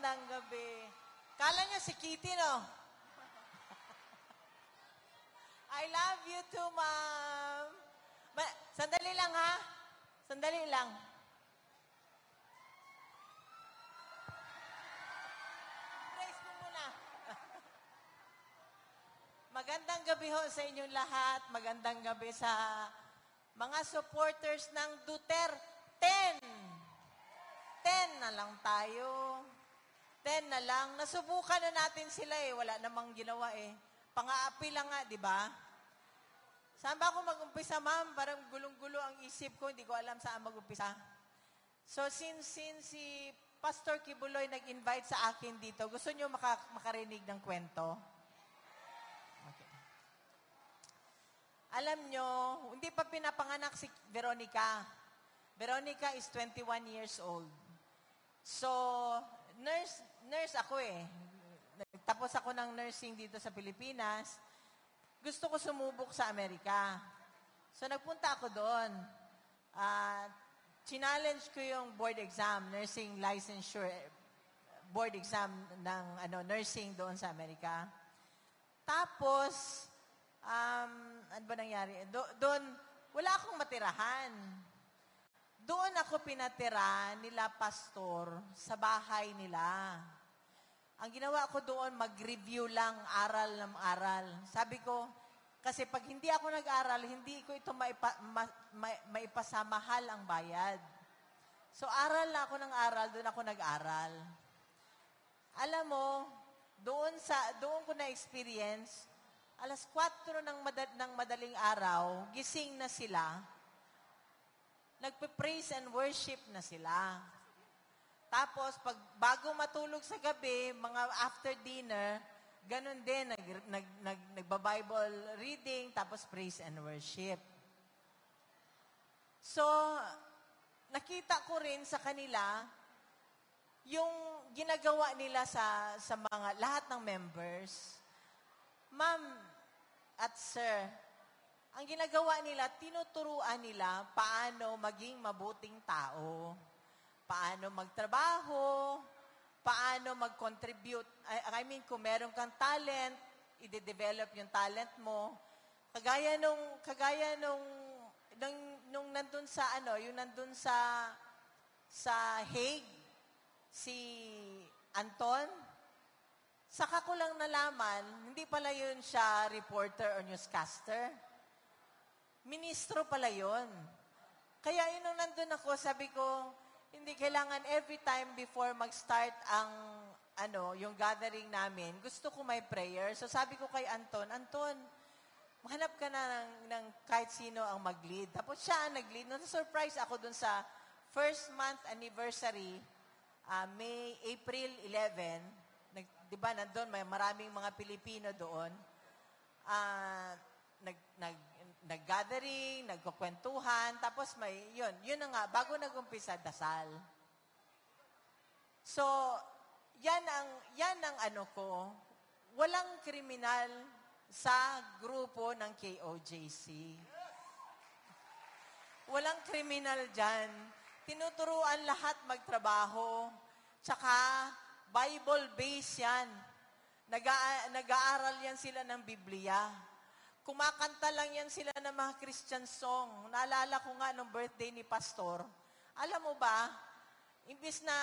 Magandang gabi. Kala nyo si Kitty, no? I love you too, ma'am. Sandali lang, ha? Sandali lang. Praise mo muna. Magandang gabi ho sa inyong lahat. Magandang gabi sa mga supporters ng Duterte. 10 na lang tayo. 10 na lang. Nasubukan na natin sila eh. Wala namang ginawa eh. Pang-aapi lang nga, di ba? Saan ba ako mag-umpisa, ma'am? Parang gulong-gulo ang isip ko. Hindi ko alam saan mag-umpisa. So, since si Pastor Kibuloy nag-invite sa akin dito, gusto nyo makarinig ng kwento? Okay. Alam nyo, hindi pa pinapanganak si Veronica. Veronica is 21 years old. So, nurse ako eh. Nagtapos ako ng nursing dito sa Pilipinas. Gusto ko sumubok sa Amerika. So, nagpunta ako doon. Challenge ko yung board exam, nursing licensure board exam ng nursing doon sa Amerika. Tapos, ano ba nangyari? Doon, wala akong matirahan. Doon ako pinatira nila pastor sa bahay nila. Ang ginawa ko doon, mag-review lang, aral ng aral. Sabi ko, kasi pag hindi ako nag-aral, hindi ko ito maipasa, mahal ang bayad. So, aral na ako ng aral, doon ako nag-aral. Alam mo, doon ko na-experience, alas 4 ng madaling araw, gising na sila, nagpe-praise and worship na sila. Tapos, bago matulog sa gabi, mga after dinner, ganun din, nagba-Bible reading, tapos praise and worship. So, nakita ko rin sa kanila, yung ginagawa nila sa mga, lahat ng members. Ma'am at sir, ang ginagawa nila, tinuturuan nila paano maging mabuting tao, paano magtrabaho, paano mag-contribute. I mean, kung meron kang talent, i-develop yung talent mo. Kagaya nung nandun sa yung nandun sa Hague, si Anton, saka ko lang nalaman, hindi pala yun siya reporter or newscaster. Ministro pala yun. Kaya yun nung nandun ako, sabi ko, hindi kailangan every time before mag-start yung gathering namin, gusto ko may prayer. So sabi ko kay Anton, mahanap ka na ng kahit sino ang mag-lead. Tapos siya ang nag-lead. Na-surprise ako dun sa first month anniversary, April 11. Di ba, nandun, may maraming mga Pilipino doon. Nag-gathering, nagkukwentuhan, tapos yun na nga, bago nag-umpisa, dasal. So, yan ang ko, walang kriminal sa grupo ng KOJC. Walang kriminal dyan. Tinuturuan lahat magtrabaho, tsaka Bible-based yan. Nag-aaral yan sila ng Biblia. Kumakanta lang yan sila ng mga Christian song. Naalala ko nga nung birthday ni Pastor. Alam mo ba, imbis na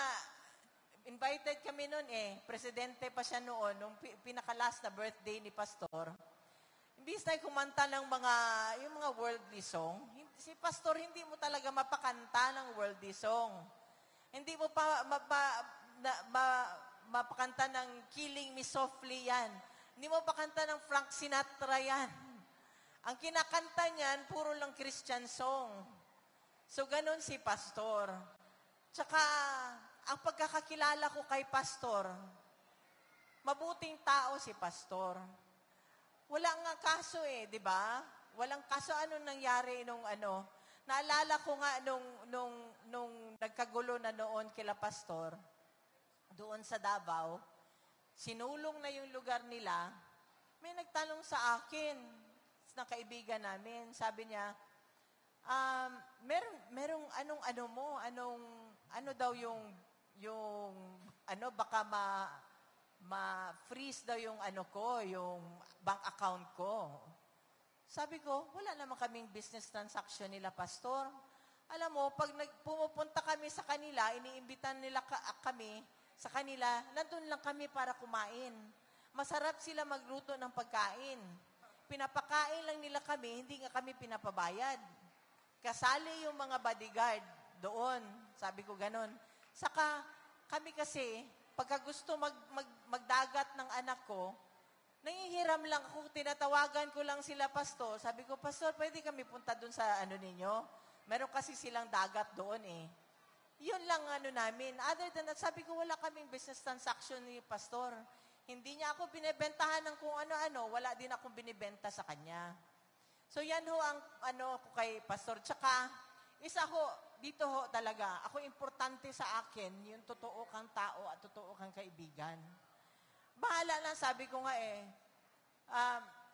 invited kami noon presidente pa siya noon, nung pinaka-last na birthday ni Pastor. Imbis na kumanta ng yung mga worldly song, si Pastor hindi mo talaga mapakanta ng worldly song. Hindi mo pa mapakanta ng Killing Me Softly yan. Hindi mo pakanta ng Frank Sinatra yan. Ang kinakanta niyan, puro lang Christian song. So, ganun si Pastor. Tsaka, ang pagkakakilala ko kay Pastor, mabuting tao si Pastor. Wala nga kaso di ba? Walang kaso. Anong nangyari nung Naalala ko nga nung nagkagulo na noon kila Pastor, doon sa Davao, sinulong na yung lugar nila, may nagtanong sa akin, na kaibigan namin, sabi niya, merong ano daw yung baka ma-freeze daw yung yung bank account ko. Sabi ko, wala naman kaming business transaction nila, Pastor. Alam mo, pag pumupunta kami sa kanila, iniimbitan nila kami sa kanila, nandun lang kami para kumain. Masarap sila magluto ng pagkain. Pinapakain lang nila kami, hindi nga kami pinapabayad. Kasali yung mga bodyguard doon. Sabi ko ganon. Saka kami kasi, pagka gusto magdagat ng anak ko, nangihiram lang ako, tinatawagan ko lang sila, Pastor. Sabi ko, Pastor, pwede kami punta doon sa ninyo? Meron kasi silang dagat doon eh. Yun lang namin. Other than that, sabi ko, wala kaming business transaction ni Pastor. Hindi niya ako binibentahan ng kung ano-ano, wala din akong binibenta sa kanya. So yan ho ang ko kay Pastor. Tsaka, isa ho, dito ho talaga, ako importante sa akin, yung totoo kang tao at totoo kang kaibigan. Bahala lang, sabi ko nga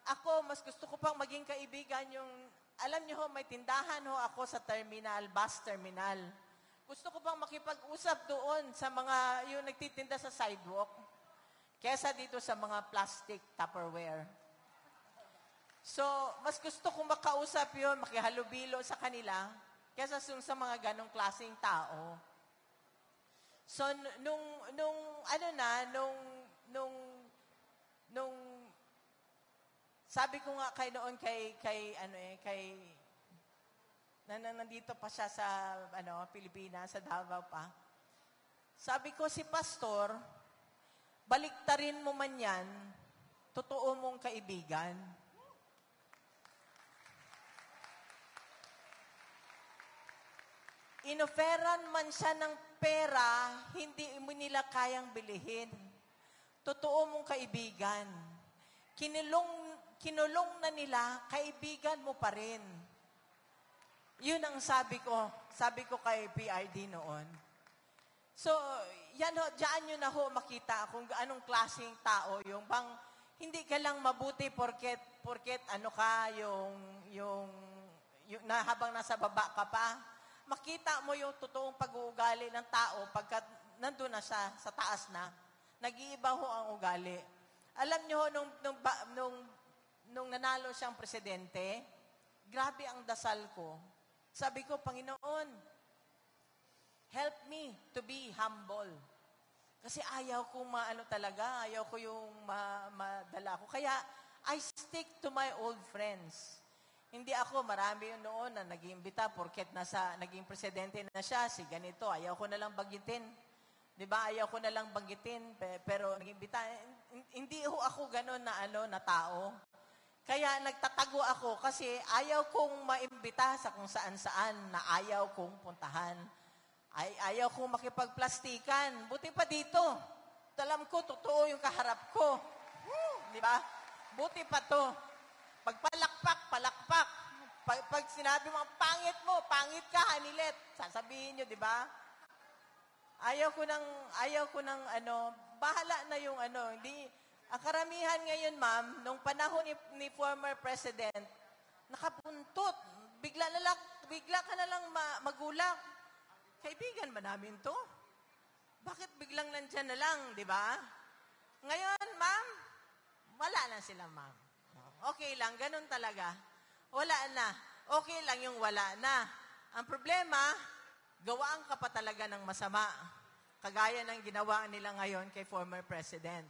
ako, mas gusto ko pang maging kaibigan yung, alam niyo ho, may tindahan ho ako sa terminal, bus terminal. Gusto ko pang makipag-usap doon sa mga, yung nagtitinda sa sidewalk, kesa dito sa mga plastic Tupperware. So, mas gusto kong makausap yun, makihalubilo sa kanila, kesa sa mga ganong klaseng tao. So, sabi ko nga nandito pa siya sa, Pilipinas, sa Davao pa. Sabi ko, si Pastor, baliktarin mo man yan, totoo mong kaibigan. Inoferan man siya ng pera, hindi mo nila kayang bilihin. Totoo mong kaibigan. Kinulong na nila, kaibigan mo pa rin. Yun ang sabi ko kay PRD noon. So, yan ho, dyan nyo na ho makita kung anong klaseng tao, yung bang hindi ka lang mabuti porket habang nasa baba ka pa. Makita mo yung totoong pag-uugali ng tao pagkat nandun na siya sa taas na. Nag-iiba ho ang ugali. Alam niyo ho, nung nanalo siyang presidente, grabe ang dasal ko. Sabi ko, Panginoon, help me to be humble. Kasi ayaw ko ayaw ko yung madala ko. Kaya, I stick to my old friends. Hindi ako, marami yun noon na nag-iimbita porket naging presidente na siya, si ganito, ayaw ko na lang bagitin. Diba? Ayaw ko na lang bagitin, pero nag-iimbita. Hindi ho ako ganun na tao. Kaya nagtatago ako kasi ayaw kong maimbita sa kung saan-saan na ayaw kong puntahan. Ayaw kong makipagplastikan. Buti pa dito. Alam ko, totoo yung kaharap ko. Di ba? Buti pa to. Pag palakpak. Pag sinabi mo, pangit ka, Hanilet. Sasabihin nyo, di ba? Ayaw ko ng bahala na yung hindi. Ang karamihan ngayon, ma'am, nung panahon ni former president, nakapuntot. Bigla ka na lang magulang. Kaibigan ba namin to? Bakit biglang nandyan na lang, di ba? Ngayon, ma'am, wala na sila, ma'am. Okay lang, ganun talaga. Wala na. Okay lang yung wala na. Ang problema, gawaan ka pa talaga ng masama. Kagaya ng ginawa nila ngayon kay former president.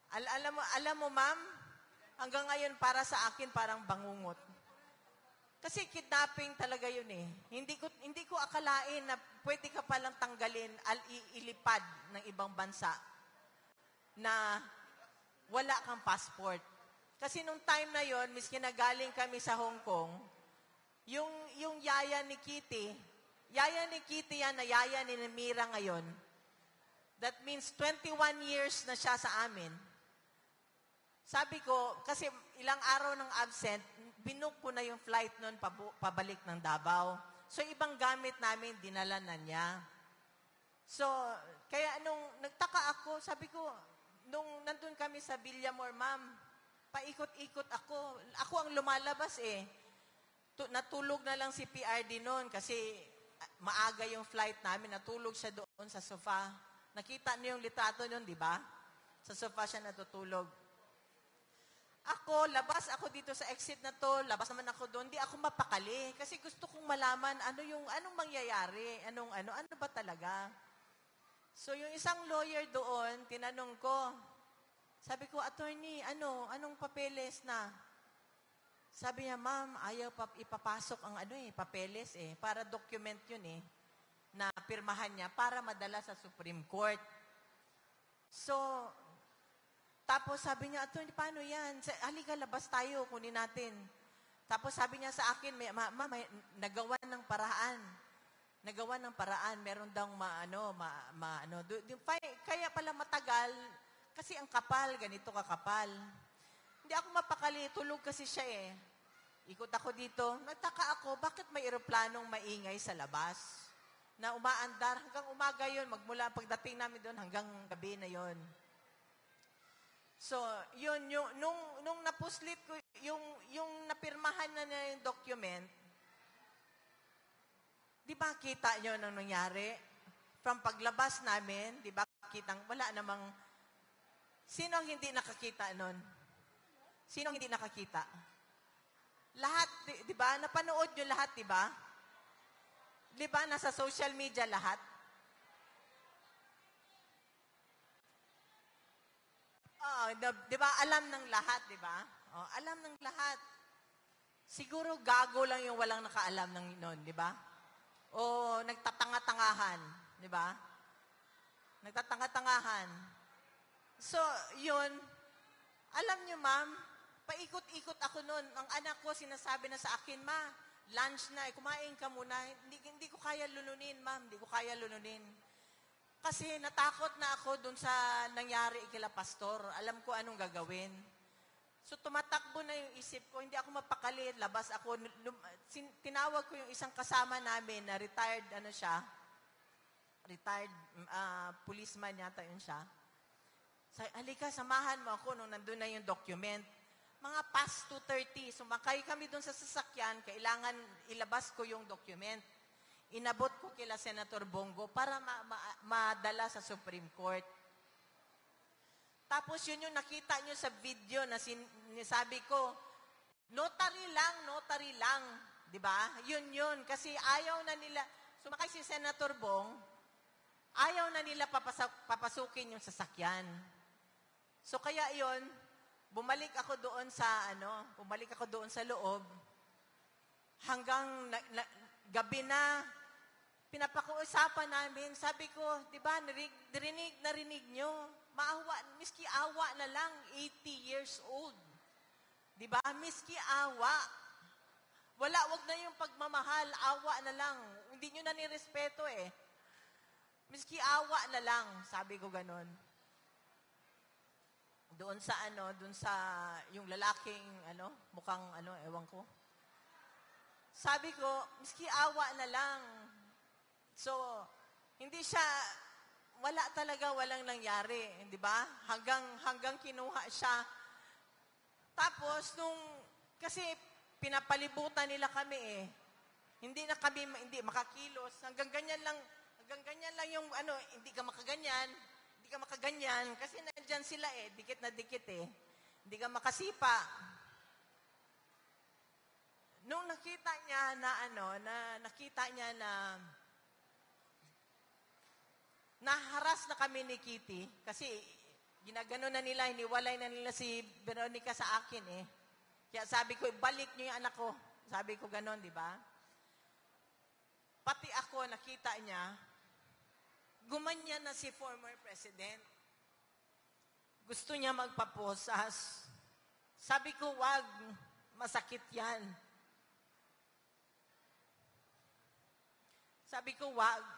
Alam mo, ma'am, hanggang ngayon para sa akin parang bangungot. Kasi kidnapping talaga yun eh. Hindi ko akalain na pwede ka palang tanggalin, ilipad ng ibang bansa na wala kang passport. Kasi nung time na yon, miski nagaling kami sa Hong Kong, yung yaya ni Kitty yan na yaya ni Mira ngayon, that means 21 years na siya sa amin. Sabi ko, kasi ilang araw ng absent, binook ko na yung flight nun pabalik ng Davao. So, ibang gamit namin, dinala na niya. So, kaya nung nagtaka ako, sabi ko, nung nandun kami sa Villamor, ma'am, paikot-ikot ako. Ako ang lumalabas eh. Natulog na lang si PRD noon kasi maaga yung flight namin, natulog siya doon sa sofa. Nakita niyo yung litrato nun, di ba? Sa sofa siya natutulog. Ako, labas ako dito sa exit na to, labas naman ako doon, di ako mapakali. Kasi gusto kong malaman anong mangyayari, ano ba talaga. So yung isang lawyer doon, tinanong ko, sabi ko, attorney, anong papeles na? Sabi niya, ma'am, ayaw ipapasok ang papeles para document yun na pirmahan niya para madala sa Supreme Court. So, tapos sabi niya, attorney, paano yan? Halika, labas tayo, kunin natin. Tapos sabi niya sa akin, may nagawa ng paraan. Nagawa ng paraan, meron daw kaya pala matagal, kasi ang kapal, ganito kakapal. Hindi ako mapakali, tulog kasi siya Ikot ako dito, nagtaka ako, bakit may eroplanong maingay sa labas? Na umaandar, hanggang umaga yon, magmula pagdating namin doon, hanggang gabi na yon. So, yun, nung napuslit ko, yung napirmahan na yung document, di ba kita nyo nang nangyari? From paglabas namin, di ba kitang, wala namang, sino ang hindi nakakita nun? Sino ang hindi nakakita? Lahat, di ba? Napanood nyo lahat, di ba? Di ba? Nasa social media lahat. Di ba? Alam ng lahat, di ba? Alam ng lahat. Siguro gago lang yung walang nakaalam ng noon, di ba? O nagtatanga-tangahan, di ba? Nagtatanga-tangahan. So, yun, alam nyo, ma'am, paikot-ikot ako noon. Ang anak ko sinasabi na sa akin, ma, lunch na, kumain ka muna. Hindi ko kaya lulunin, ma'am. Hindi ko kaya lulunin. Kasi natakot na ako dun sa nangyari kila pastor. Alam ko anong gagawin. So tumatakbo na yung isip ko. Hindi ako mapakali. Labas ako. Tinawag ko yung isang kasama namin na retired, retired policeman yata yun siya. Halika, samahan mo ako nung nandun na yung document. Mga past 2:30, sumakay kami dun sa sasakyan, kailangan ilabas ko yung document. Inabot ko kila Senator Bongo para madala sa Supreme Court. Tapos yun yung nakita nyo sa video na sinasabi ko, notary lang, di ba? Yun. Kasi ayaw na nila, sumakay si Senator Bong, ayaw na nila papasukin yung sasakyan. So kaya yun, bumalik ako doon sa loob, hanggang gabi na, pinapakuusapan namin, sabi ko, di ba, narinig nyo, miski awa na lang, 80 years old. Di ba, miski awa. Wag na yung pagmamahal, awa na lang. Hindi nyo na nirespeto Miski awa na lang, sabi ko ganon. Doon sa yung lalaking, mukhang, ewan ko. Sabi ko, miski awa na lang. So, hindi siya, walang nangyari, di ba? Hanggang kinuha siya. Tapos, kasi pinapalibutan nila kami Hindi makakilos. Hanggang ganyan lang yung, hindi ka makaganyan, kasi nandyan sila dikit na dikit Hindi ka makasipa. Nung nakita niya na naharas na kami ni Kitty, kasi ginagano na nila, hiniwalay na nila si Veronica sa akin Kaya sabi ko, balik niyo yung anak ko. Sabi ko ganon, di ba? Pati ako, nakita niya, gumanyan na si former president. Gusto niya magpaposas. Sabi ko, wag, masakit yan. Sabi ko, wag.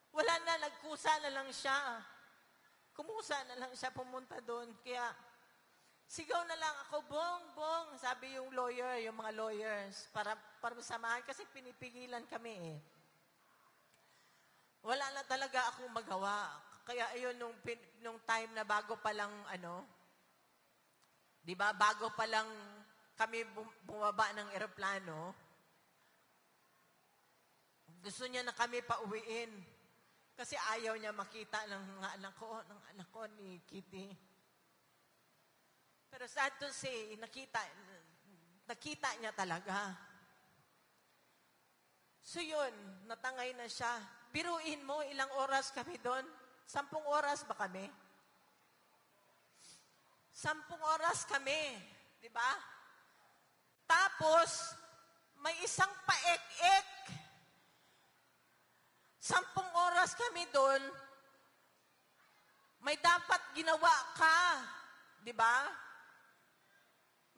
Wala na, nagkusa na lang siya. Kumusa na lang siya pumunta doon. Kaya, sigaw na lang ako, bong. Sabi yung mga lawyers, para samahan, kasi pinipigilan kami Wala na talaga akong magawa. Kaya ayun, nung time na bago pa lang, di ba, bago pa lang kami bumaba ng eroplano, Gusto niya na kami pauwiin. Kasi ayaw niya makita ng anak ko ni Kitty. Pero sad to say, nakita niya talaga. So yun, natangay na siya. Biruin mo, ilang oras kami doon? 10 oras ba kami? 10 oras kami. Di ba? Tapos, may isang paek-ek. 10 oras kami doon. May dapat ginawa ka. Di ba?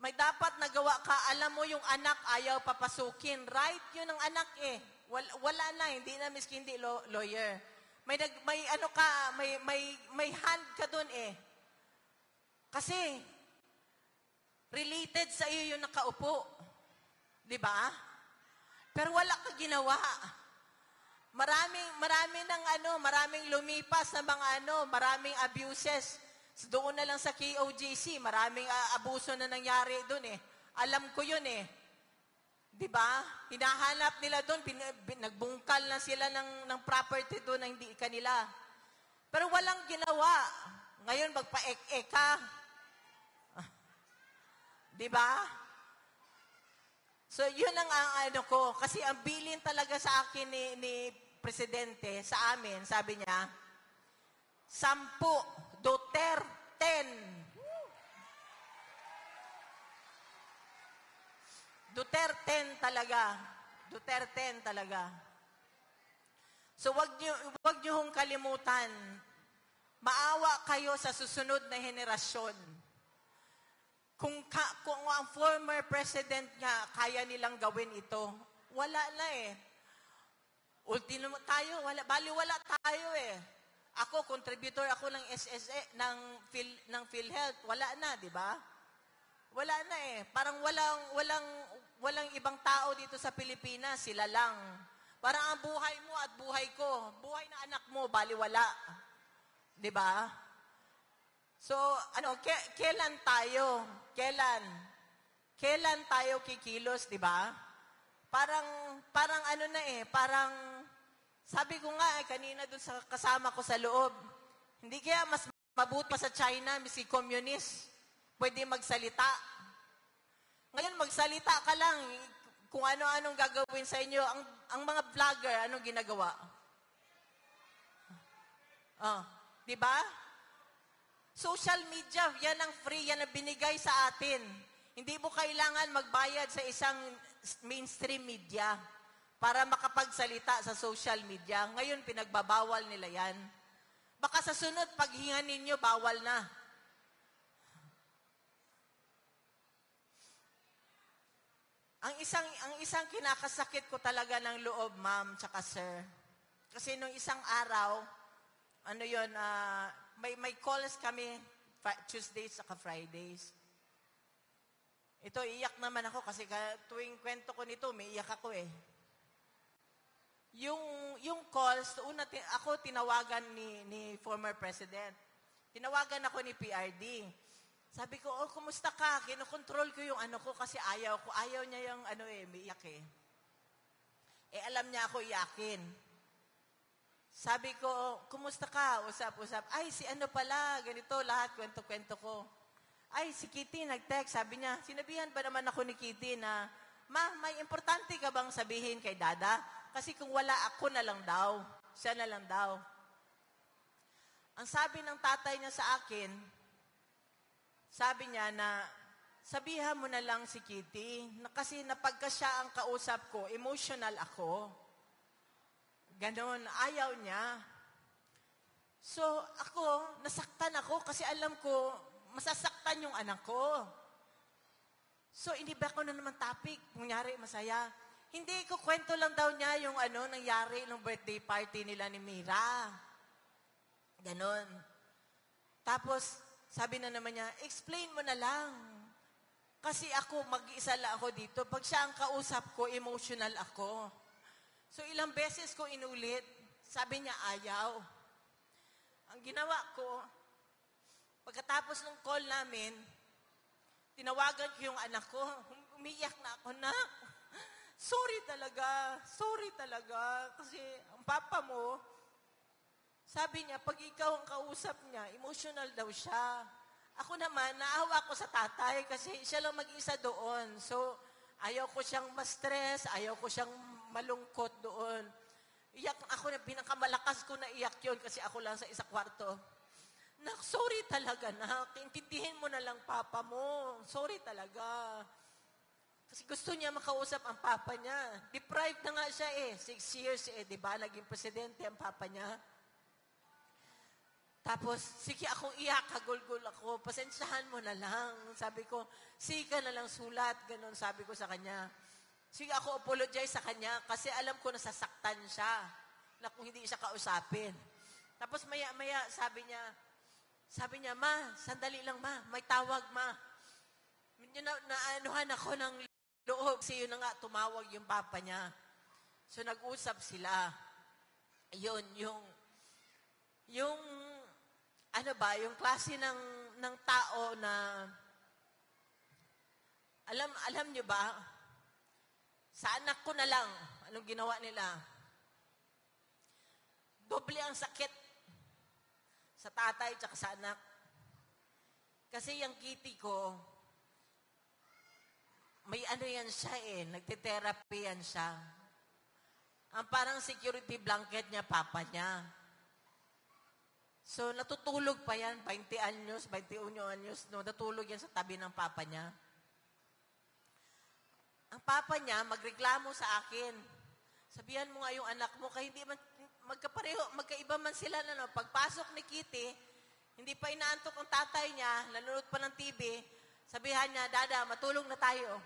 May dapat nagawa ka. Alam mo yung anak ayaw papasukin. Right? Yun ang anak eh. Wala na. Hindi na miski hindi lawyer. May hand ka doon eh. Kasi, related sa iyo yung nakaupo. Di ba? Pero wala ka ginawa. Maraming lumipas na maraming abuses. Doon na lang sa KOJC, maraming abuso na nangyari doon eh. Alam ko yun eh. Di ba? Hinahanap nila doon, nagbungkal na sila ng property doon na hindi kanila. Pero walang ginawa. Ngayon, magpa-ek-ek ka. Di ba? So, yun ang ko. Kasi ang bilin talaga sa akin ni Presidente, sa amin, sabi niya, 10, Duterte. Duterte talaga. So, wag niyo hong kalimutan, maawa kayo sa susunod na henerasyon. Kung ang former president nga, kaya nilang gawin ito, wala na eh. Ultimo tayo, wala tayo eh. Ako, contributor ako ng SSA, ng PhilHealth, wala na, di ba? Wala na eh. Parang walang ibang tao dito sa Pilipinas, sila lang. Parang ang buhay mo at buhay ko, buhay na anak mo, baliwala. Di ba? So, kailan tayo? Kailan tayo kikilos, di ba? Parang sabi ko nga kanina doon sa kasama ko sa loob, hindi kaya mas mabuti pa sa China, si communist, pwede magsalita. Ngayon, magsalita ka lang, kung ano-anong gagawin sa inyo, ang mga vlogger, anong ginagawa? Di ba? Social media, yan ang free, yan ang binigay sa atin. Hindi mo kailangan magbayad sa isang mainstream media para makapagsalita sa social media. Ngayon, pinagbabawal nila yan. Baka sa sunod, paghinga ninyo, bawal na. Ang isang kinakasakit ko talaga ng loob, ma'am, tsaka sir. Kasi nung isang araw, may calls kami Tuesdays saka Fridays. Ito, iyak naman ako kasi tuwing kwento ko nito, may iyak ako eh. Yung calls, ako tinawagan ni former president. Tinawagan ako ni PRD. Sabi ko, kumusta ka? Kinokontrol ko yung ko kasi ayaw niya yung may iyak eh. Alam niya ako iyakin. Sabi ko, kumusta ka? Usap-usap. Ay, si pala, ganito, lahat, kwento-kwento ko. Ay, si Kitty nag-text, sabi niya, sinabihan ba naman ako ni Kitty na, Ma, may importante ka bang sabihin kay Dada? Kasi kung wala, ako na lang daw. Siya na lang daw. Ang sabi ng tatay niya sa akin, sabi niya na, sabihan mo na lang si Kitty, kasi napagka siya ang kausap ko, emotional ako. Ganon, ayaw niya. So, nasaktan ako kasi alam ko, masasaktan yung anak ko. So, iniba ko na naman topic. Kunyari, masaya. Hindi ko kwento lang daw niya yung nangyari nung birthday party nila ni Mira. Ganon. Tapos, sabi na naman niya, explain mo na lang. Kasi mag-isa lang ako dito. Pag siya ang kausap ko, emotional ako. So, ilang beses ko inulit. Sabi niya, ayaw. Ang ginawa ko, pagkatapos ng call namin, tinawagan ko yung anak ko. Umiyak na ako, nak. sorry talaga. Kasi ang papa mo, sabi niya, pag ikaw ang kausap niya, emotional daw siya. Ako naman, naawa ko sa tatay kasi siya lang mag-isa doon. So, ayaw ko siyang ma-stress, ayaw ko siyang malungkot doon. Iyak ako na, pinakamalakas ko na iyak yun kasi ako lang sa isa kwarto. Sorry talaga, nak. Intindihin mo na lang papa mo. Sorry talaga. Kasi gusto niya makausap ang papa niya. Deprived na nga siya 6 years di ba? Naging presidente ang papa niya. Tapos, sige akong iyak, kagulgul ako. Pasensyahan mo na lang. Sabi ko, sige ka na lang sulat. Ganon sabi ko sa kanya. Sige ako apologize sa kanya kasi alam ko nasasaktan siya na kung hindi siya kausapin. Tapos maya-maya sabi niya, ma, sandali lang ma, may tawag ma. Naanuhan ako ng loob. Kasi yun na nga, tumawag yung papa niya. So nag-usap sila. Yun, yung yung klase ng tao na, alam niyo ba, sa anak ko na lang, anong ginawa nila? Doble ang sakit sa tatay at sa anak. Kasi yung kitty ko, may yan siya nagte-therapy yan siya. Ang parang security blanket niya, papa niya. So, natutulog pa yan, 21 anyos, no, natulog yan sa tabi ng papa niya. Ang papa niya, magreklamo sa akin. Sabihan mo nga yung anak mo, kaya hindi man, magkaiba man sila, pagpasok ni Kitty, hindi pa inaantok ang tatay niya, nanonood pa ng TV, sabihan niya, Dada, matulog na tayo.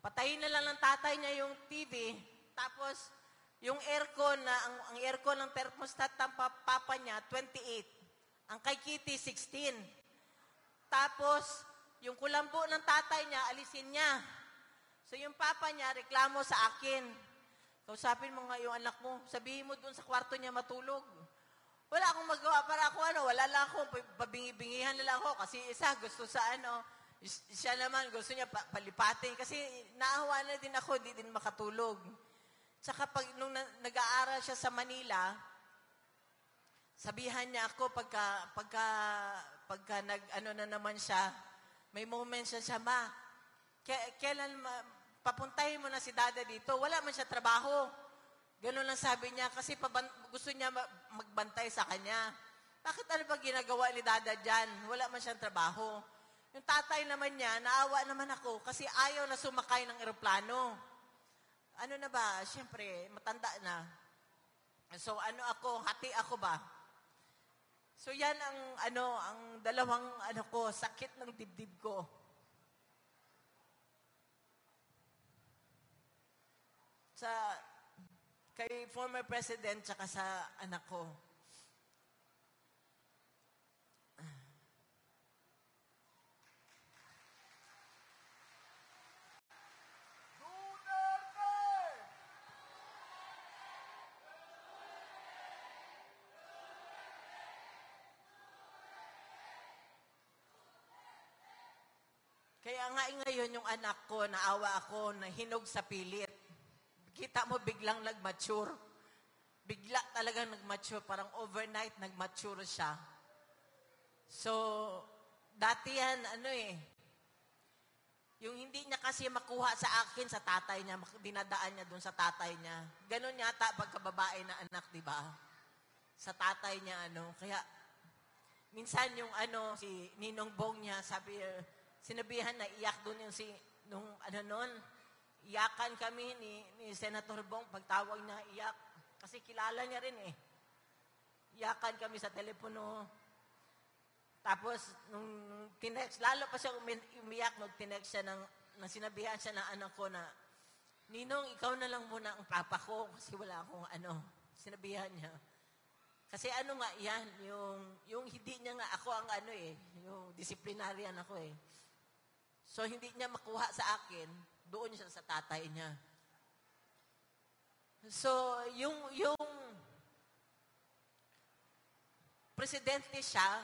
Patayin na lang ng tatay niya yung TV, tapos, yung aircon, ang aircon ng thermostat ng papa niya, 28. Ang kay Kitty, 16. Tapos, yung kulambo ng tatay niya, alisin niya. So, yung papa niya, reklamo sa akin. Kausapin mo nga yung anak mo. Sabihin mo dun sa kwarto niya matulog. Wala akong magawa para ako, wala lang ako. Pabingi-bingihan na lang ako. Kasi isa, gusto sa siya naman, gusto niya palipatin. Kasi naawa na din ako, hindi din makatulog. Tsaka nung nag-aaral siya sa Manila, sabihan niya ako pagka na naman siya, may moment siya, ma, kailan papuntahin mo na si Dada dito? Wala man siya trabaho. Ganun lang sabi niya kasi gusto niya magbantay sa kanya. Bakit ano ba ginagawa ni Dada dyan? Wala man siyang trabaho. Yung tatay naman niya, naawa naman ako kasi ayaw na sumakay ng eroplano. Ano na ba? Siyempre, matanda na. So, hati ako ba? So, yan ang dalawang sakit ng dibdib ko. Kay former president tsaka sa anak ko. Kaya nga ngayon yung anak ko, naawa ako, nahinog sa pilit. Kita mo biglang nag-mature. Bigla talagang nag-mature. Parang overnight nag-mature siya. So, dati yan, yung hindi niya kasi makuha sa akin, sa tatay niya, dinadaan niya dun sa tatay niya. Ganon yata pagkababae na anak, di ba? Sa tatay niya, Kaya, minsan yung si Ninong Bong niya, sinabihan na iyak dun yung iyakan kami ni Senator Bong, pagtawag na iyak. Kasi kilala niya rin Iyakan kami sa telepono. Tapos, nung tinext, lalo pa siya umiyak, nung tinext siya nang sinabihan siya ng anak ko na, Ninong, ikaw na lang muna ang papa ko kasi wala akong sinabihan niya. Kasi nga yan, yung hindi niya nga ako ang yung disciplinarian ako So, hindi niya makuha sa akin, doon siya sa tatay niya. So, yung presidente siya,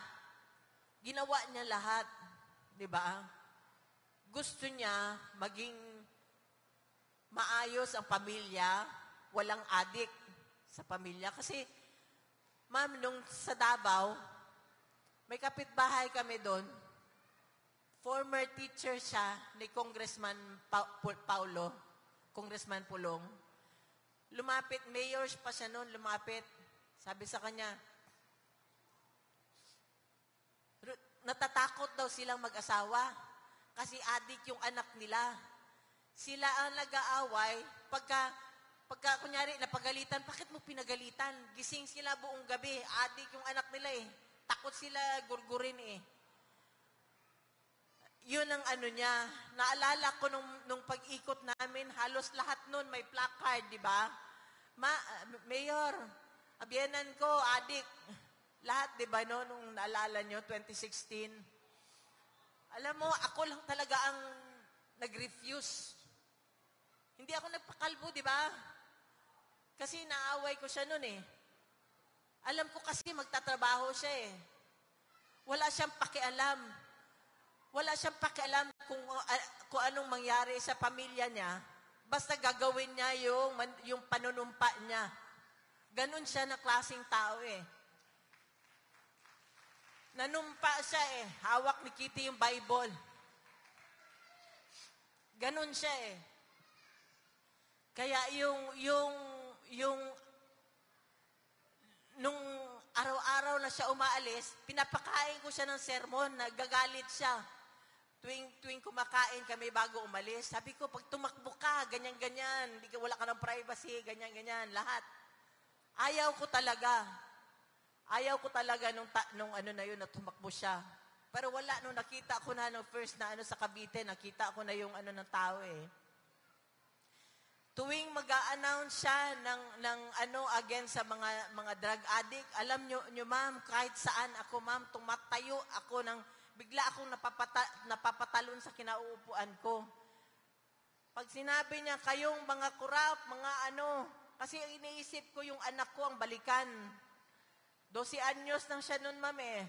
ginawa niya lahat, di ba? Gusto niya maging maayos ang pamilya, walang adik sa pamilya. Kasi, ma'am, nung sa Davao, may kapitbahay kami doon. Former teacher siya ni Congressman Paulo, Congressman Pulong. Lumapit, mayor pa siya noon, lumapit. Sabi sa kanya, natatakot daw silang mag-asawa kasi adik yung anak nila. Sila ang nag-aaway pagka kunyari napagalitan, bakit mo pinagalitan? Gising sila buong gabi, adik yung anak nila eh. Takot sila gurgurin eh. Yun ang ano niya. Naalala ko nung pag-ikot namin, halos lahat nun may placard, di ba? Mayor, abiyanan ko, adik. Lahat, di ba, no? Nung naalala nyo, 2016. Alam mo, ako lang talaga ang nag-refuse. Hindi ako nagpakalbo, di ba? Kasi naaway ko siya nun eh. Alam ko kasi magtatrabaho siya eh. Wala siyang pakialam. Wala siyang pakialam kung anong mangyari sa pamilya niya. Basta gagawin niya yung panunumpa niya. Ganon siya na klaseng tao eh. Nanumpa siya eh. Hawak ni Kitty yung Bible. Ganon siya eh. Kaya nung araw-araw na siya umaalis, pinapakain ko siya ng sermon, nagagalit siya. Tuwing kumakain kami bago umalis, sabi ko, pag tumakbo ka, ganyan-ganyan, wala ka ng privacy, ganyan-ganyan, lahat. Ayaw ko talaga nung ano na yun, na tumakbo siya. Pero wala, nung nakita ko na, nung first na ano sa Cavite, nakita ko na yung ano ng tao eh. Tuwing mag-a-announce siya ng ano against sa mga drug addict, alam nyo ma'am, kahit saan ako ma'am, tumatayo ako bigla akong napapatalon sa kinauupuan ko. Pag sinabi niya, kayong mga kurap, mga ano, kasi iniisip ko yung anak ko ang balikan. 12 anyos nang siya nun ma'am eh.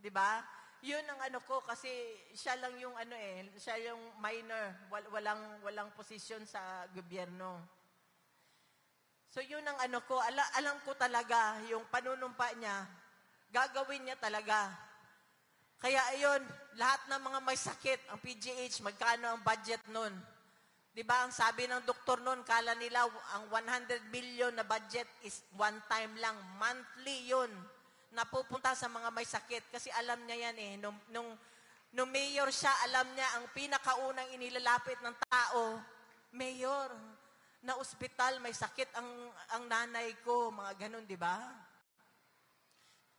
'Di ba? Yun ang ano ko kasi siya lang yung ano eh, siya yung minor, walang posisyon sa gobyerno. So yun ang ano ko, alam ko talaga yung panunumpa niya, gagawin niya talaga. Kaya ayun, lahat ng mga may sakit, ang PGH, magkano ang budget nun? 'Di ba ang sabi ng doktor nun, kala nila ang 100 million na budget is one time lang, monthly yun. Napupunta sa mga may sakit kasi alam niya yan eh. Nung mayor siya, alam niya ang pinakaunang inilalapit ng tao, mayor, na ospital, may sakit ang nanay ko, mga ganun, di ba?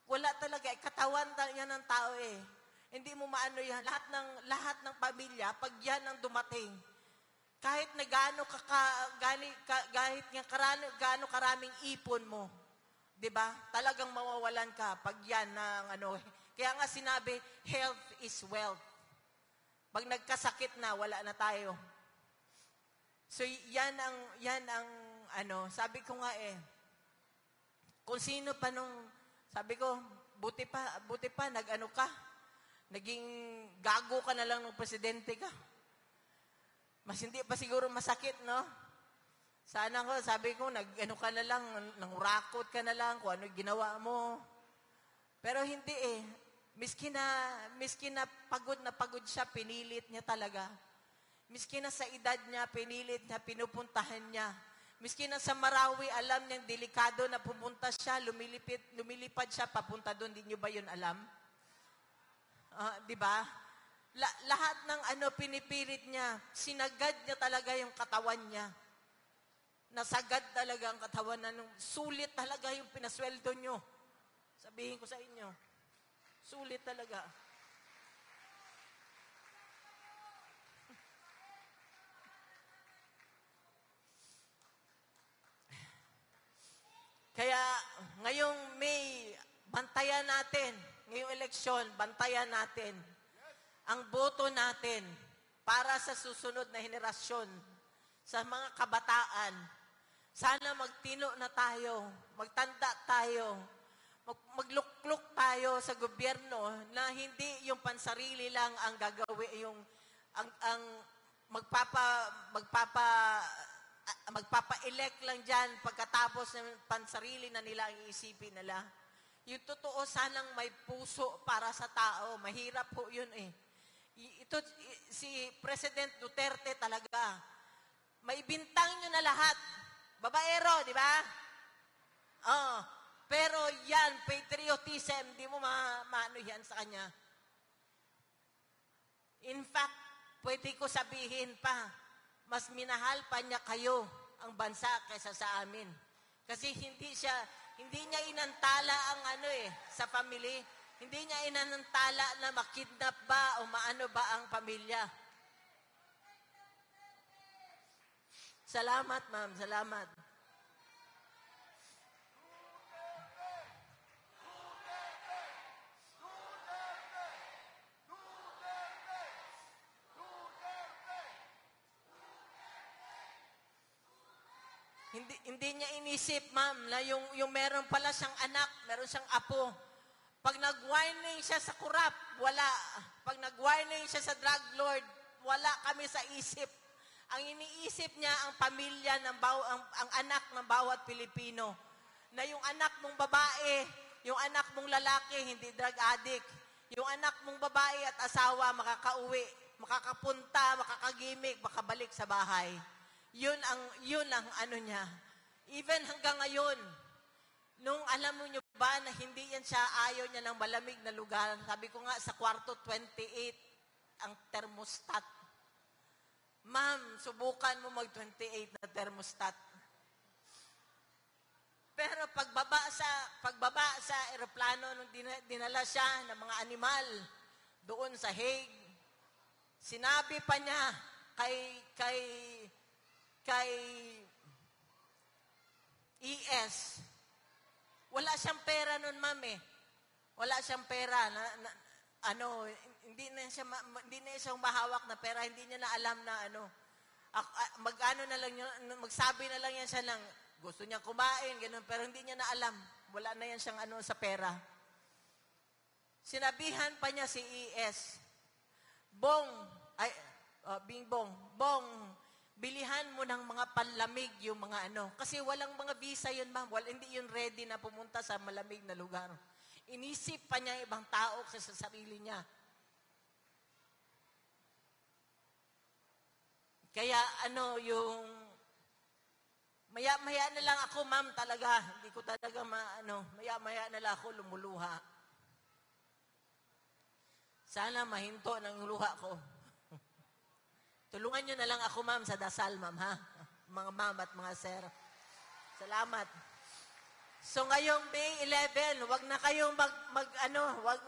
Wala talaga, katawan yan ng tao eh. Hindi mo maano yan. Lahat ng pamilya, pag yan ang dumating, kahit na gaano karaming ipon mo, 'di ba? Talagang mawawalan ka pag yan ng ano. Kaya nga sinabi, health is wealth. Pag nagkasakit na, wala na tayo. So yan ang ano, sabi ko nga eh, kung sino pa sabi ko, buti pa nag-ano ka, naging gago ka na lang ng presidente ka. Mas hindi pa siguro masakit, no? Sana ko, sabi ko, nag-ano ka na lang, nangurakot ka na lang, kung ano ginawa mo. Pero hindi eh. Miski na pagod siya, pinilit niya talaga. Miski na sa edad niya, pinilit niya, pinupuntahan niya. Miski na sa Marawi, alam niyang delikado na pumunta siya, lumilipad siya, papunta doon. Di niyo ba yun alam? Di ba? Lahat ng ano pinipilit niya, sinagad niya talaga yung katawan niya. Nasagad talaga ang katawan na sulit talaga yung pinasweldo nyo. Sabihin ko sa inyo, sulit talaga. Kaya ngayong May, bantayan natin, ngayong eleksyon, bantayan natin ang boto natin para sa susunod na henerasyon, sa mga kabataan. Sana magtino na tayo, magtanda tayo, maglukluk tayo sa gobyerno na hindi yung pansarili lang ang gagawin, magpapa-elect lang dyan pagkatapos ng pansarili na nila ang iisipin nila. Yung totoo, sanang may puso para sa tao. Mahirap po yun eh. Si President Duterte talaga, may bintang nyo na lahat. Babaero, di ba? Pero yan, patriotism, di mo maano yan sa kanya. In fact, pwede ko sabihin pa, mas minahal pa niya kayo ang bansa kaysa sa amin. Kasi hindi niya inantala ang sa family. Hindi niya inantala na makidnap ba o maano ba ang pamilya. Salamat, ma'am. Salamat. Hindi niya inisip, ma'am, na yung meron pala siyang anak, meron siyang apo. Pag nag-whining siya sa kurap, wala. Pag nag-whining siya sa drug lord, wala kami sa isip. Ang iniisip niya ang pamilya ang anak ng bawat Pilipino. Na yung anak mong babae, yung anak mong lalaki, hindi drug addict. Yung anak mong babae at asawa makakauwi, makakapunta, makakagimik, makabalik sa bahay. Yun ang niya. Even hanggang ngayon, nung alam mo nyo ba na hindi yan siya, ayaw niya ng malamig na lugar. Sabi ko nga, sa kwarto 28 ang thermostat. Ma'am, subukan mo mag-28 na thermostat. Pero pagbaba sa eroplano, nung dinala siya ng mga animal doon sa Hague, sinabi pa niya kay ES, wala siyang pera nun, ma'am eh. Wala siyang pera hindi na siya mahawak na pera, hindi niya na alam na magsabi na lang yan siya ng gusto niya kumain, ganun, pero hindi niya na alam. Wala na yan siyang sa pera. Sinabihan pa niya si ES, Bong, bilihan mo ng mga panlamig yung mga Kasi walang mga visa yun, ma'am. Hindi yun ready na pumunta sa malamig na lugar. Inisip pa niya ibang tao sa sarili niya. Kaya yung maya-maya na lang ako, ma'am, talaga. Hindi ko talaga maya-maya na lang ako lumuluha. Sana mahinto ng luha ko. Tulungan nyo na lang ako, ma'am, sa dasal, ma'am, ha? Mga ma'am at mga sir. Salamat. So, ngayong May 11, wag na kayong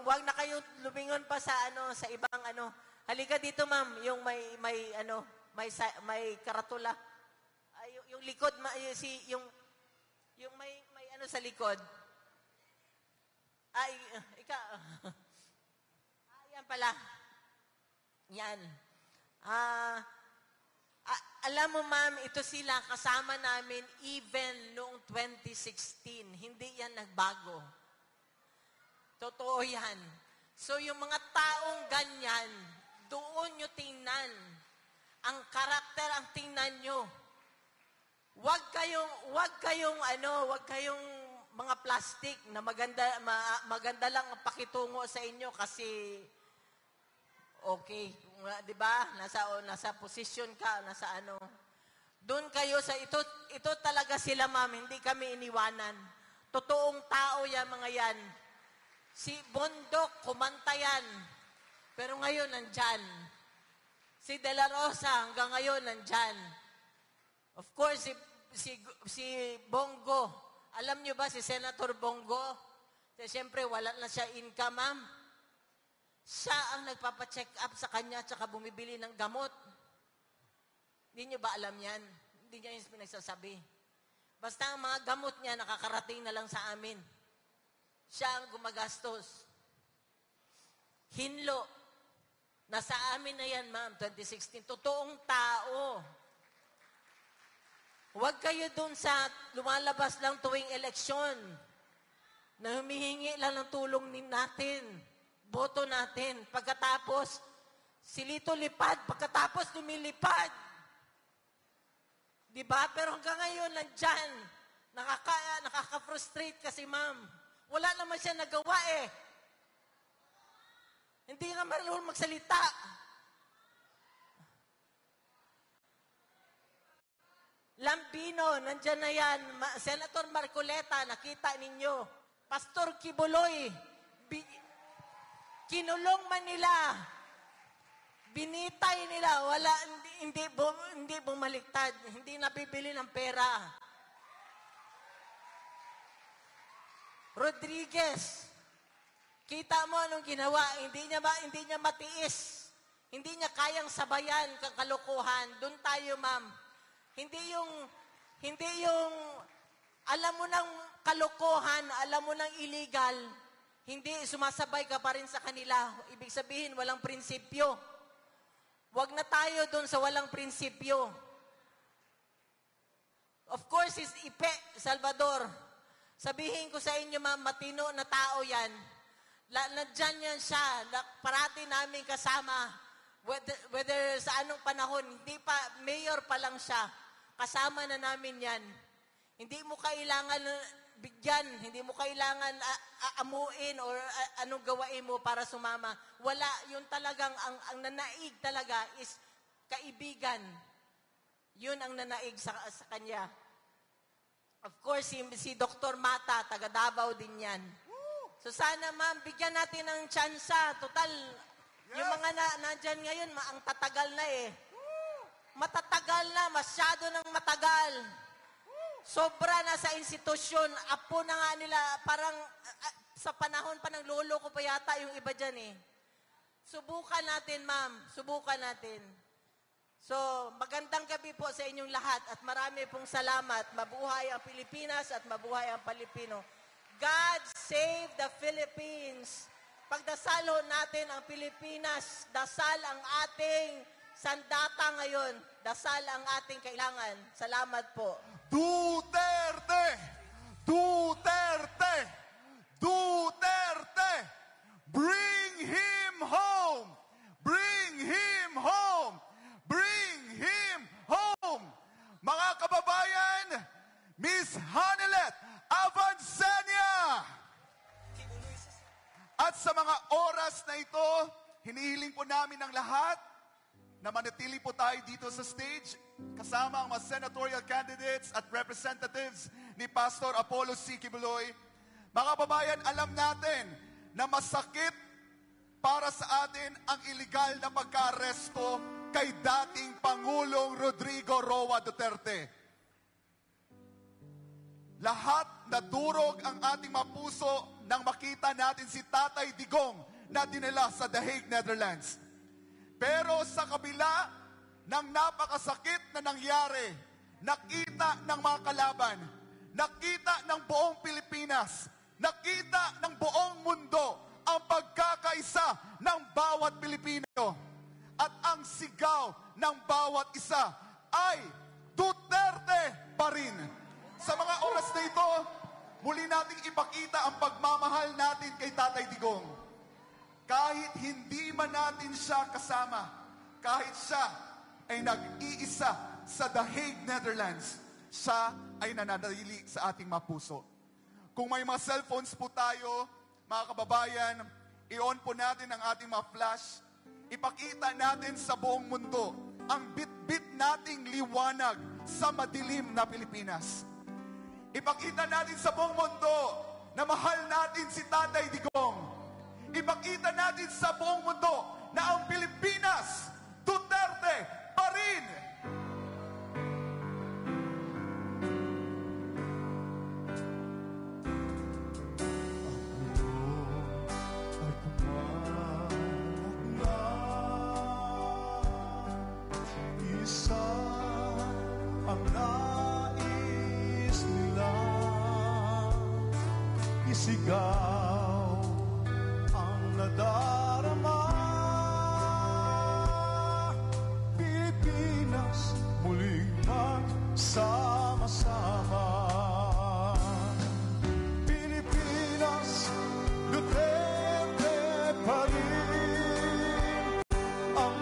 wag na kayong lumingon pa sa sa ibang Halika dito, ma'am, yung may karatula. Ay, yung likod, yung may sa likod. Ay, yan pala. Yan. Alam mo, ma'am, ito sila kasama namin even noong 2016. Hindi yan nagbago. Totoo yan. So, yung mga taong ganyan, doon nyo tingnan. Ang karakter ang tingnan nyo. Huwag kayong mga plastic na maganda lang ang pakitungo sa inyo kasi okay, 'di ba? Nasa position ka, nasa Doon kayo sa ito talaga sila, ma'am, hindi kami iniwanan. Totoong tao yan mga yan. Si Bondok, kumanta yan. Pero ngayon nandyan. Si De La Rosa hanggang ngayon nandyan. Of course, si Bongo. Alam niyo ba si Senator Bongo? Siyempre wala na siya income, ma'am. Siya ang nagpapacheck up sa kanya at saka bumibili ng gamot. Hindi niyo ba alam yan? Hindi niya yung pinagsasabi. Basta ang mga gamot niya nakakarating na lang sa amin. Siya ang gumagastos. Hinlo. Nasa amin na yan, ma'am, 2016. Totoong tao. Huwag kayo dun sa lumalabas lang tuwing eleksyon na humihingi lang ng tulong natin. Boto natin. Pagkatapos, Si Lito lipad, pagkatapos lumilipad. Diba? Pero hanggang ngayon, nandyan. Nakaka-frustrate kasi, ma'am. Wala naman siya nagawa eh. Hindi nga marunong magsalita. Lambino, nandyan na yan. Senator Marcoleta, nakita ninyo. Pastor Kibuloy, kinulong man nila. Binitay nila. Wala, hindi bumaliktad. Hindi nabibili ng pera. Rodriguez, kita mo anong ginawa, hindi niya matiis. Hindi niya kayang sabayan kang kalokohan. Doon tayo, ma'am. Hindi yung alam mo ng kalokohan, alam mo ng illegal, hindi sumasabay ka pa rin sa kanila. Ibig sabihin, walang prinsipyo. Huwag na tayo doon sa walang prinsipyo. Of course, is Ipe Salvador. Sabihin ko sa inyo, ma'am, matino na tao yan. Nandyan yan siya. Parati namin kasama. Whether sa anong panahon, hindi pa, mayor pa lang siya. Kasama na namin yan. Hindi mo kailangan bigyan, hindi mo kailangan amuin or anong gawain mo para sumama. Wala, yun talagang, ang nanaig talaga is kaibigan. Yun ang nanaig sa kanya. Of course, si Dr. Mata, taga Davao din yan. So sana, ma'am, bigyan natin ng tsansa. Total, yung mga nandyan ngayon, ang tatagal na eh. Matatagal na, masyado nang matagal. Sobra na sa institusyon. Apo na nga nila, parang sa panahon pa ng lolo ko pa yata yung iba dyan eh. Subukan natin, ma'am. Subukan natin. So, magandang gabi po sa inyong lahat at marami pong salamat. Mabuhay ang Pilipinas at mabuhay ang Pilipino. God save the Philippines. Pagdasalo natin ang Pilipinas. Dasal ang ating sandata ngayon. Dasal ang ating kailangan. Salamat po. Duterte! Duterte! Duterte! Bring him home! Bring him home! Bring him home! Mga kababayan, Miss Hanelet Avancenia! At sa mga oras na ito, hinihiling po namin ng lahat na manatili po tayo dito sa stage kasama ang mga senatorial candidates at representatives ni Pastor Apollo C. Kibuloy. Mga kababayan, alam natin na masakit para sa atin ang iligal na pagka-aresto kay dating Pangulong Rodrigo Roa Duterte. Lahat nadurog ang ating mapuso nang makita natin si Tatay Digong na dinala sa The Hague, Netherlands. Pero sa kabila ng napakasakit na nangyari, nakita ng mga kalaban, nakita ng buong Pilipinas, nakita ng buong mundo ang pagkakaisa ng bawat Pilipino. At ang sigaw ng bawat isa ay Duterte pa rin. Sa mga oras na ito, muli nating ipakita ang pagmamahal natin kay Tatay Digong. Kahit hindi man natin siya kasama, kahit siya ay nag-iisa sa The Hague, Netherlands, siya ay nananatili sa ating mapuso. Kung may mga cellphones po tayo, mga kababayan, i-on po natin ang ating mga flash. Ipakita natin sa buong mundo ang bit-bit nating liwanag sa madilim na Pilipinas. Ipakita natin sa buong mundo na mahal natin si Tatay Digong. Ipakita natin sa buong mundo na ang Pilipinas, Duterte pa rin. Ang nais nila isigaw ang nadarama. Pilipinas muling magsama-sama. Pilipinas, Duterte pa rin ang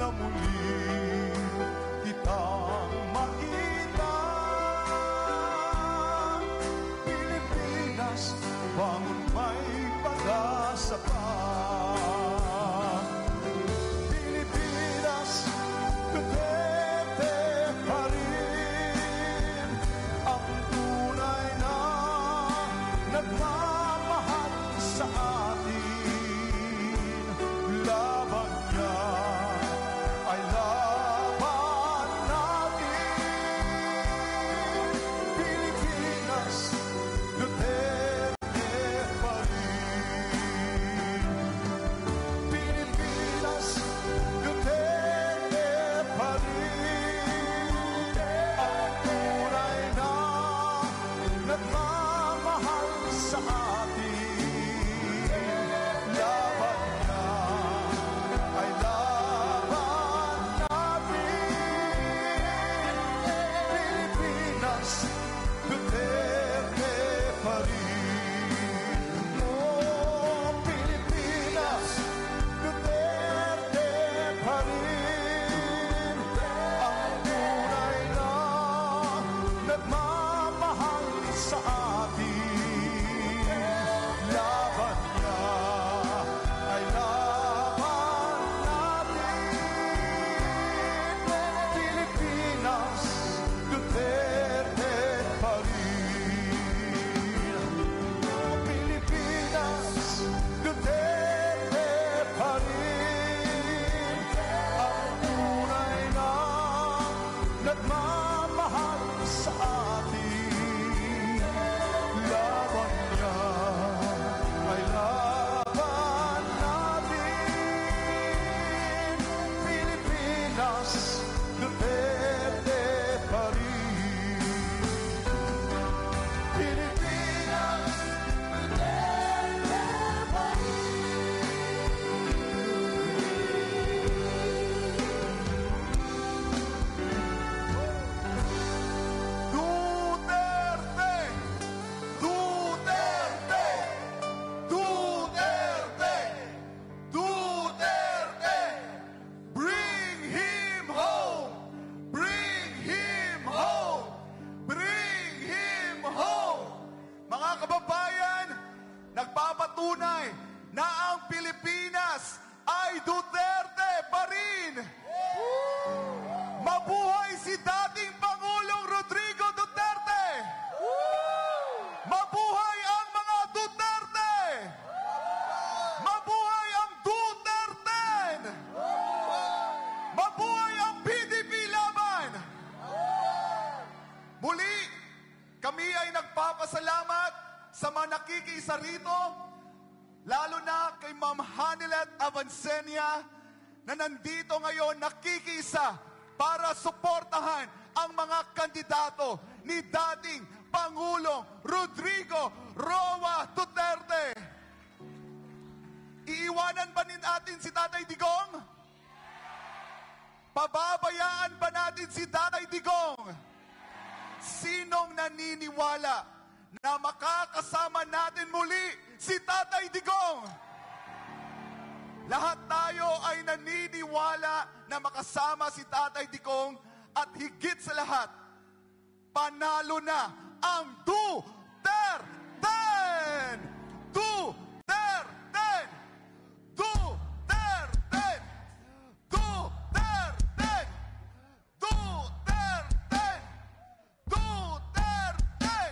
na muli kitang makita. Pilipinas, bangon may pag-asa pa. Pilipinas, Duterte pa rin ang tunay na nagmamahal sa atin. Laban niya ay laban natin. Pilipinas, Duterte pa rin. Pilipinas, Duterte pa rin. Ang tunay na nagmamahal sa atin. Laban niya ay laban natin. Pilipinas, Duterte pa rin. Oh, Pilipinas, Duterte pa rin. Ang tunay na nagmamahal sa atin. Laban niya ay laban natin. Pilipinas, Duterte pa rin. Oh, Pilipinas, Duterte pa rin. Ang tunay na nagmamahal sa atin. Laban niya ay laban natin. Pilipinas, Duterte pa rin. Pilipinas, Duterte pa Duterte! Duterte! Duterte! Duterte! Bring him home! Bring him home! Bring him home! Mga kababayan, nagpapatunay na ang Pilipinas ay Duterte pa rin! Mabuhay si dating Pangulong Rodrigo Duterte! Mabuhay ang mga Duterte! Mabuhay ang Duterte! Mabuhay ang PDP laban! Muli, kami ay nagpapasalamat sa mga nakikisa rito, lalo na kay Ma'am Hanilet Avancenia na nandito ngayon nakikisa para suportahan ang mga kandidato ni dating Pangulong Rodrigo Roa Duterte. Iiwanan ba natin si Tatay Digong? Pababayaan ba natin si Tatay Digong? Sinong naniniwala na makakasama natin muli si Tatay Digong? Lahat tayo ay naniniwala na makasama si Tatay Digong at higit sa lahat, panalo na ang Duterte! Duterte! Duterte! Duterte! Duterte! Duterte!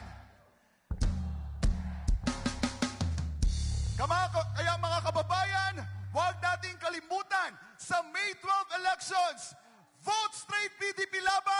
Kaya mga kababayan, huwag nating kalimutan sa May 12 elections, vote straight PDP laban!